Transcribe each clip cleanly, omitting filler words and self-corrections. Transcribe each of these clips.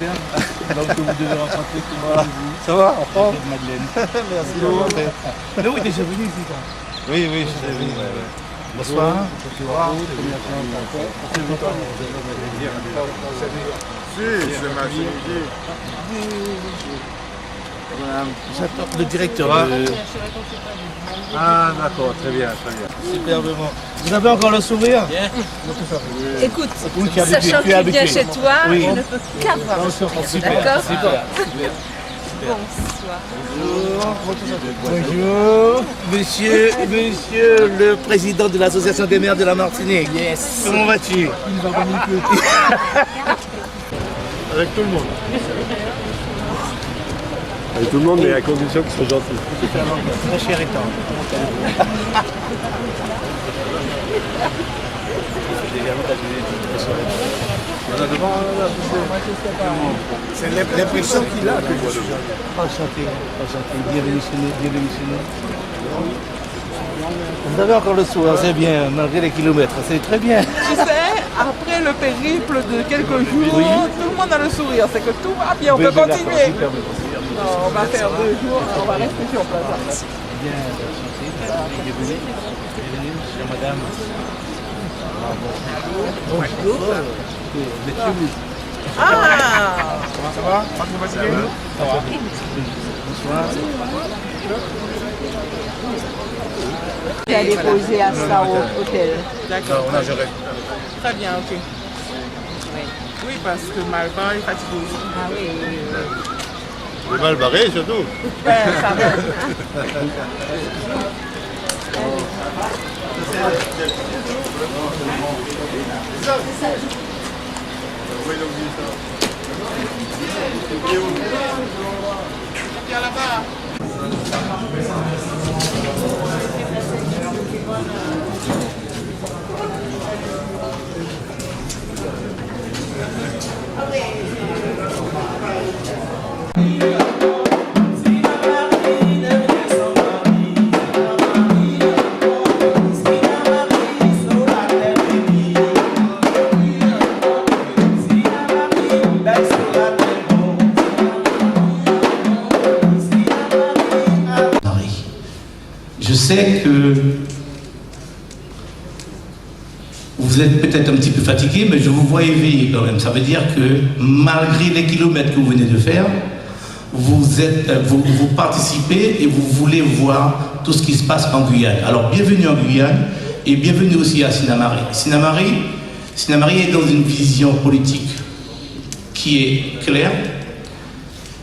Donc vous devez rencontrer tout le monde. Ça va, en forme? Madeleine. Merci beaucoup. Mais oui, déjà venu ici, toi. Oui, oui, je suis venu. Bonsoir. C'est ma fille. J'attends le directeur. Ah, d'accord, très bien, très bien. Superbement. Vous avez encore le sourire? Écoute, Oui, qui est habitué, sachant tu es qu'il vient habitué. chez toi, Oui. on ne peut qu'avoir. Super, D'accord. super. Bonsoir. Bonjour, monsieur le président de l'association des maires de la Martinique. Yes. Comment vas-tu? Avec tout le monde. Avec tout le monde, mais à condition qu'ils soient gentils. Très cher et tendre. C'est l'impression qu'il a que je suis enchanté, bienvenue chez nous, bienvenue chez nous. Vous avez encore le sourire, c'est bien, malgré les kilomètres, c'est très bien. Tu sais, après le périple de quelques jours, tout le monde a le sourire. C'est que tout va bien, on peut continuer. Non, on va faire 2 jours, on va rester sur place. Bien, enchanté, bienvenue, chère madame. Bonjour. Monsieur. Ah! Comment ça va? Pas trop fatigué? Bonsoir. Tu allais poser à ça au hôtel. D'accord. On a géré. Très bien, ok. Oui, parce que Malva est fatigué aussi. Ah oui. On est mal barré surtout. Ben, ça va. Viens là-bas. Je sais que vous êtes peut-être un petit peu fatigué, mais je vous vois éveillé quand même. Ça veut dire que malgré les kilomètres que vous venez de faire, vous participez et vous voulez voir tout ce qui se passe en Guyane. Alors bienvenue en Guyane et bienvenue aussi à Sinnamary. Sinnamary est dans une vision politique qui est claire,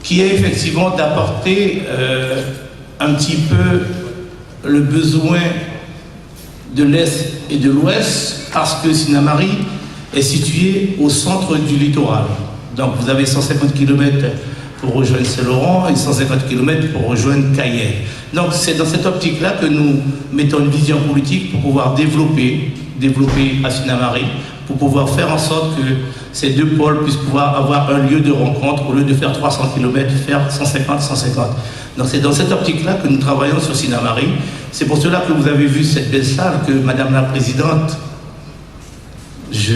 qui est effectivement d'apporter un petit peu le besoin de l'Est et de l'Ouest, parce que Sinnamary est situé au centre du littoral. Donc vous avez 150 km pour rejoindre Saint-Laurent et 150 km pour rejoindre Cayenne. Donc c'est dans cette optique-là que nous mettons une vision politique pour pouvoir développer à Sinnamary, pour pouvoir faire en sorte que ces deux pôles puissent pouvoir avoir un lieu de rencontre, au lieu de faire 300 km, faire 150. Donc c'est dans cette optique-là que nous travaillons sur Sinnamary. C'est pour cela que vous avez vu cette belle salle que Madame la Présidente, je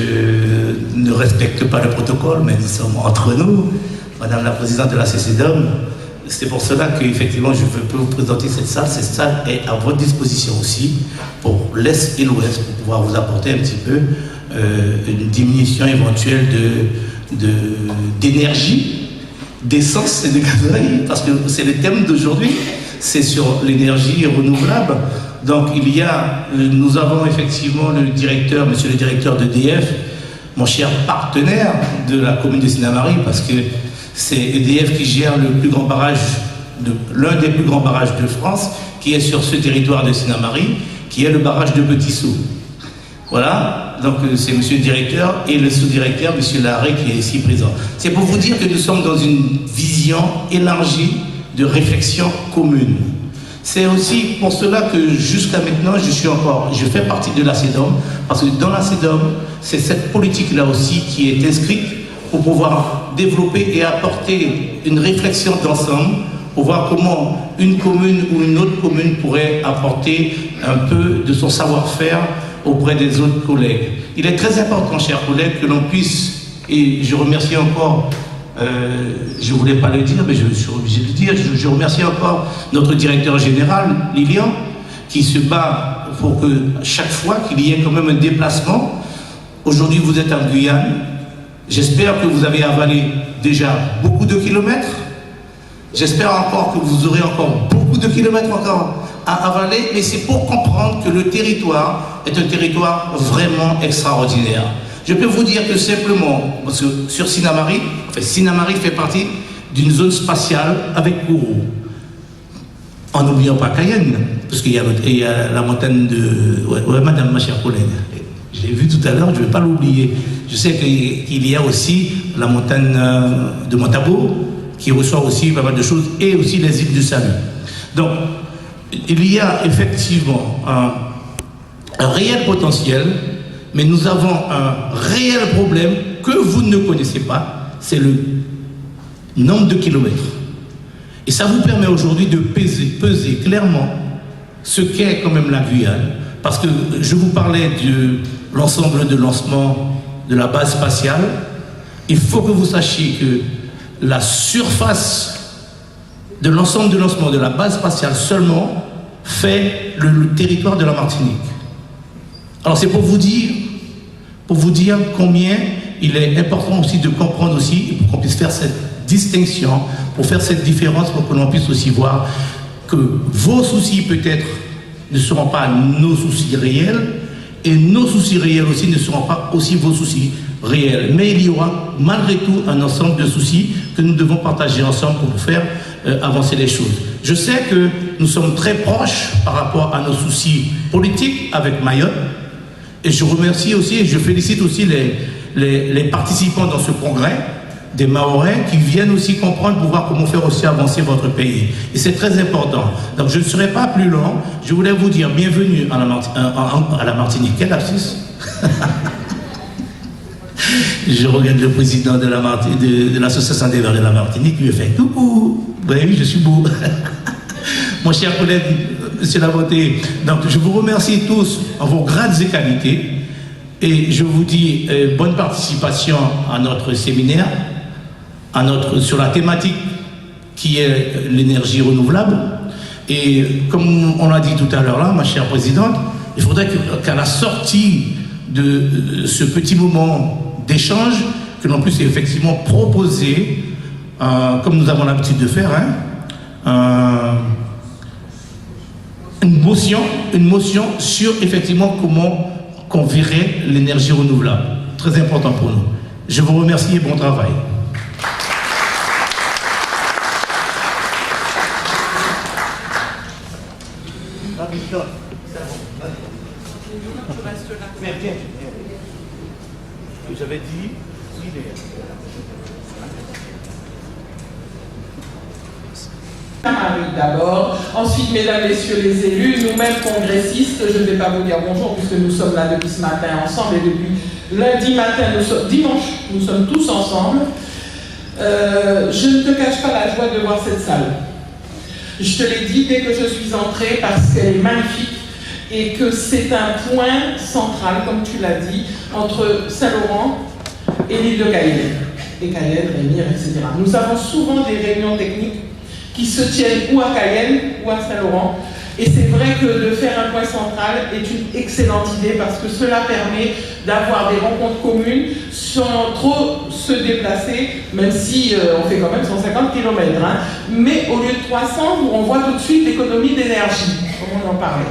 ne respecte pas le protocole, mais nous sommes entre nous, Madame la Présidente de la CCDOM. C'est pour cela qu'effectivement je peux vous présenter cette salle. Cette salle est à votre disposition aussi pour l'Est et l'Ouest, pour pouvoir vous apporter un petit peu une diminution éventuelle d'énergie, d'essence et de gasoil, parce que c'est le thème d'aujourd'hui, c'est sur l'énergie renouvelable. Donc nous avons effectivement le directeur, monsieur le directeur d'EDF, mon cher partenaire de la commune de Sinnamary, parce que c'est EDF qui gère l'un des plus grands barrages de France, qui est sur ce territoire de Sinnamary, qui est le barrage de Petit-Sou. Voilà, donc c'est monsieur le directeur et le sous-directeur, monsieur Larrey, qui est ici présent. C'est pour vous dire que nous sommes dans une vision élargie de réflexion commune. C'est aussi pour cela que jusqu'à maintenant, je fais partie de la CEDOM, parce que dans la CEDOM, c'est cette politique-là aussi qui est inscrite pour pouvoir développer et apporter une réflexion d'ensemble pour voir comment une commune ou une autre commune pourrait apporter un peu de son savoir-faire auprès des autres collègues. Il est très important, chers collègues, que l'on puisse, et je remercie encore je ne voulais pas le dire, mais je suis obligé de le dire. Je remercie encore notre directeur général, Lilian, qui se bat pour que chaque fois qu'il y ait quand même un déplacement. Aujourd'hui, vous êtes en Guyane. J'espère que vous avez avalé déjà beaucoup de kilomètres. J'espère encore que vous aurez encore beaucoup de kilomètres encore à avaler, mais c'est pour comprendre que le territoire est un territoire vraiment extraordinaire. Je peux vous dire que simplement, parce que sur Sinamari, Sinamari fait partie d'une zone spatiale avec Kourou. En n'oubliant pas Cayenne, parce qu'il y a la montagne de... Ouais, madame, ma chère collègue, je l'ai vu tout à l'heure, je ne vais pas l'oublier. Je sais qu'il y a aussi la montagne de Montabo, qui reçoit aussi pas mal de choses, et aussi les îles du Salut. Donc, il y a effectivement un réel potentiel, mais nous avons un réel problème que vous ne connaissez pas, c'est le nombre de kilomètres. Et ça vous permet aujourd'hui de peser clairement ce qu'est quand même la Guyane, parce que je vous parlais de l'ensemble de lancement de la base spatiale. Il faut que vous sachiez que la surface de l'ensemble de lancement de la base spatiale seulement fait le territoire de la Martinique. Alors c'est pour vous dire combien il est important aussi de comprendre aussi, pour qu'on puisse faire cette distinction, pour faire cette différence, pour que l'on puisse aussi voir que vos soucis peut-être ne seront pas nos soucis réels, et nos soucis réels aussi ne seront pas aussi vos soucis réels. Mais il y aura malgré tout un ensemble de soucis que nous devons partager ensemble pour faire avancer les choses. Je sais que nous sommes très proches par rapport à nos soucis politiques avec Mayotte, et je remercie aussi et je félicite aussi les participants dans ce congrès, des Mahorais qui viennent aussi comprendre pour voir comment faire aussi avancer votre pays. Et c'est très important. Donc je ne serai pas plus long. Je voulais vous dire bienvenue à la Martinique. Quel lapsus. Je regarde le président de l'association des Verts de la Martinique qui me fait coucou. Oui, je suis beau. Mon cher collègue, monsieur Lamonté, donc je vous remercie tous en vos grades et qualités. Et je vous dis bonne participation à notre séminaire, sur la thématique qui est l'énergie renouvelable. Et comme on l'a dit tout à l'heure là, ma chère présidente, il faudrait qu'à la sortie de ce petit moment d'échange, que l'on puisse effectivement proposer, comme nous avons l'habitude de faire, une motion sur effectivement comment qu'on verrait l'énergie renouvelable. Très important pour nous. Je vous remercie et bon travail. J'avais dit, d'abord, ensuite mesdames, messieurs les élus, nous-mêmes congressistes, je ne vais pas vous dire bonjour puisque nous sommes là depuis ce matin ensemble et depuis lundi matin, dimanche, nous sommes tous ensemble. Je ne te cache pas la joie de voir cette salle. Je te l'ai dit dès que je suis entrée parce qu'elle est magnifique et que c'est un point central, comme tu l'as dit, entre Saint-Laurent et l'île de Cayenne. Et Cayenne, Rémire, etc. Nous avons souvent des réunions techniques qui se tiennent ou à Cayenne ou à Saint-Laurent. Et c'est vrai que de faire un point central est une excellente idée parce que cela permet d'avoir des rencontres communes sans trop se déplacer, même si on fait quand même 150 km. Hein. Mais au lieu de 300, on voit tout de suite l'économie d'énergie, comme on en parlait.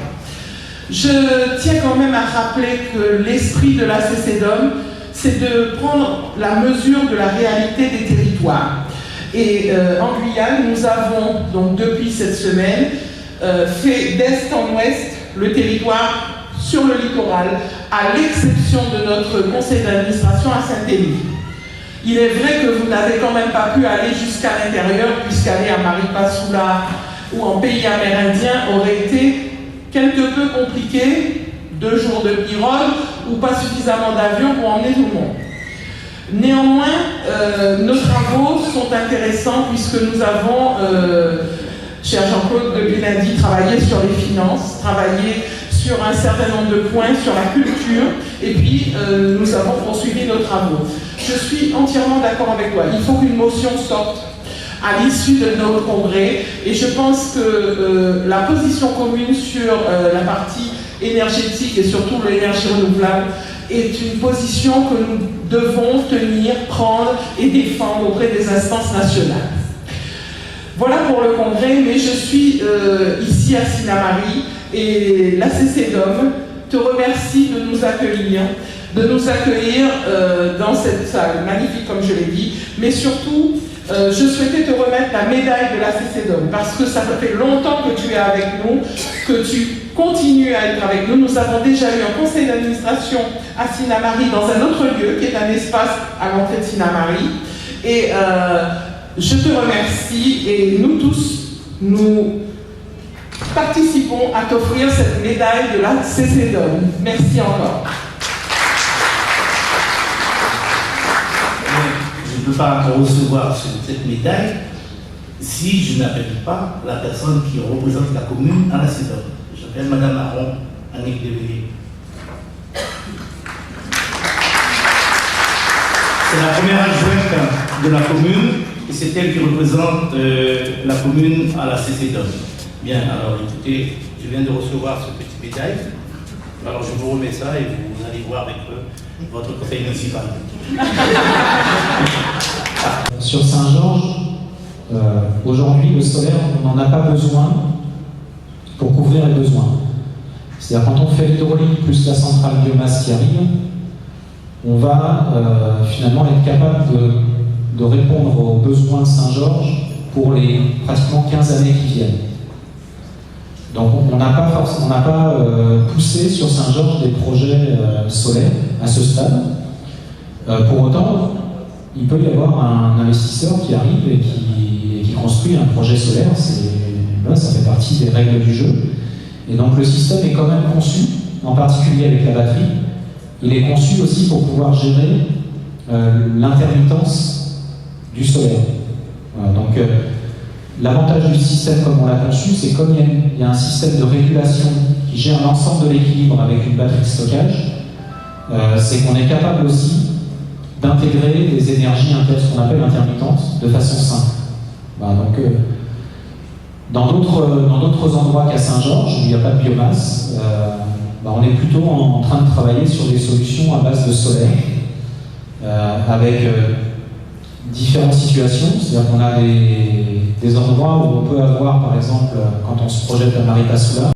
Je tiens quand même à rappeler que l'esprit de la CCDOM, c'est de prendre la mesure de la réalité des territoires. Et en Guyane, nous avons donc depuis cette semaine fait d'est en ouest le territoire sur le littoral, à l'exception de notre conseil d'administration à Saint-Élie. Il est vrai que vous n'avez quand même pas pu aller jusqu'à l'intérieur, puisqu'aller à Maripasoula ou en pays amérindien aurait été quelque peu compliqué, 2 jours de pirogue ou pas suffisamment d'avions pour emmener tout le monde. Néanmoins, nos travaux sont intéressants puisque nous avons, cher Jean-Claude, depuis lundi, travaillé sur les finances, travaillé sur un certain nombre de points, sur la culture, Et puis, nous avons poursuivi nos travaux. Je suis entièrement d'accord avec toi. Il faut qu'une motion sorte à l'issue de notre congrès. Et je pense que la position commune sur la partie énergétique et surtout l'énergie renouvelable est une position que nous devons tenir, prendre et défendre auprès des instances nationales. Voilà pour le congrès, mais je suis ici à Sinnamary et la CCDOM te remercie de nous accueillir dans cette salle magnifique comme je l'ai dit, mais surtout je souhaitais te remettre la médaille de la CCDOM parce que ça fait longtemps que tu es avec nous, que tu continues à être avec nous. Nous avons déjà eu un conseil d'administration à Sinnamary dans un autre lieu qui est un espace à l'entrée de Sinnamary et je te remercie et nous tous, nous participons à t'offrir cette médaille de la CCDOM. Merci encore. Je ne peux pas recevoir cette médaille si je n'appelle pas la personne qui représente la commune à la CCDOM. J'appelle Madame Aron, Annick Deveillé. C'est la première adjointe de la commune et c'est elle qui représente la commune à la CCDOM. Bien, alors écoutez, je viens de recevoir ce petit médaille. Alors je vous remets ça et vous allez voir avec votre conseil municipal. Sur Saint-Georges, aujourd'hui, le solaire, on n'en a pas besoin pour couvrir les besoins. C'est-à-dire quand on fait l'hydraulique plus la centrale biomasse qui arrive, on va finalement être capable de répondre aux besoins de Saint-Georges pour les pratiquement 15 années qui viennent. Donc on n'a pas poussé sur Saint-Georges des projets solaires à ce stade. Pour autant, il peut y avoir un investisseur qui arrive et qui construit un projet solaire. Là, ça fait partie des règles du jeu. Et donc le système est quand même conçu, en particulier avec la batterie, il est conçu aussi pour pouvoir gérer l'intermittence du solaire. Voilà, donc l'avantage du système comme on l'a conçu, c'est comme il y a un système de régulation qui gère l'ensemble de l'équilibre avec une batterie de stockage, c'est qu'on est capable aussi d'intégrer des énergies ce qu'on appelle intermittentes de façon simple. Voilà, donc, dans d'autres endroits qu'à Saint-Georges, où il n'y a pas de biomasse, on est plutôt en train de travailler sur des solutions à base de solaire, avec différentes situations. C'est-à-dire qu'on a des endroits où on peut avoir, par exemple, quand on se projette à Maripasoula,